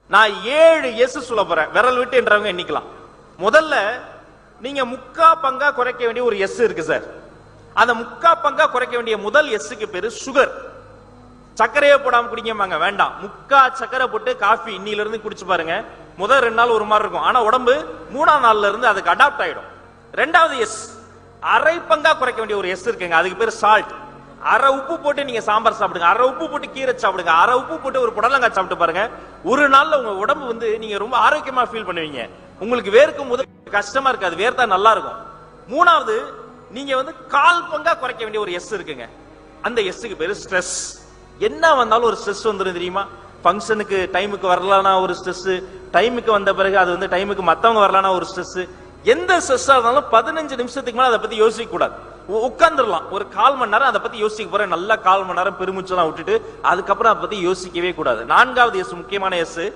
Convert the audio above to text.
நான் 7 எஸ் சொல்ல போறேன். விரல் விட்டு என்றவங்க எண்ணிக்கலாம். முதல்ல நீங்க முக்கா பங்கா குறைக்க வேண்டிய ஒரு எஸ் இருக்கு சார். அந்த முக்கா பங்கா குறைக்க வேண்டிய முதல் எஸ்க்கு பேரு சுகர். சர்க்கரையே போடாம குடிக்கமாங்க, வேண்டாம். முக்கா சர்க்கரை போட்டு காஃபி இன்னில இருந்து குடிச்சு பாருங்க. முதல் 2 நாள் ஒரு மாதிரி இருக்கும், ஆனா உடம்பு 3ஆம் நாள்ல இருந்து அதுக்கு அடாப்ட் ஆயிடும். ரெண்டாவது எஸ், அரை பங்கா குறைக்க வேண்டிய ஒரு எஸ் இருக்குங்க, அதுக்கு பேரு சால்ட். அரை உப்பு போட்டு நீங்க சாம்பார் சாப்பிடுங்க, அரை உப்பு போட்டு கீரை சாப்பிடுங்க, அரை உப்பு போட்டு ஒரு புடலங்காய் சாப்பிட்டு பாருங்க. ஒரு நாள்ல உங்க உடம்பு வந்து நீங்க ரொம்ப ஆரோக்கியமா ஃபீல் பண்ணுவீங்க. உங்களுக்கு வேர்க்கும் போது கஷ்டமா இருக்காது, வேர்த்தா நல்லா இருக்கும். மூணாவது, நீங்க வந்து 1/4 பங்கா குறைக்க வேண்டிய ஒரு எஸ் இருக்குங்க. அந்த எஸ்க்கு பேரு ஸ்ட்ரெஸ். என்ன வந்தாலும் ஒரு ஸ்ட்ரெஸ் வந்துரும் தெரியுமா? ஃபங்க்ஷனுக்கு டைமுக்கு வரலனா ஒரு ஸ்ட்ரெஸ், டைமுக்கு வந்த பிறகு அது வந்து டைமுக்கு மத்தவங்க வரலனா ஒரு ஸ்ட்ரெஸ். எந்த ஸ்ட்ரெஸ்ஸா இருந்தாலும் 15 நிமிஷத்துக்கு மேல அதை பத்தி யோசிக்க கூடாது. உட்கார்ந்துடலாம். ஒரு 1/4 மணி நேரம் அதை பத்தி யோசிக்க போறேன், நல்லா 1/4 மணி நேரம் பெருமூச்செல்லாம் விட்டுட்டு அதுக்கப்புறம் அதை பத்தி யோசிக்கவே கூடாது. 4வது எஸ், முக்கியமான எஸ்,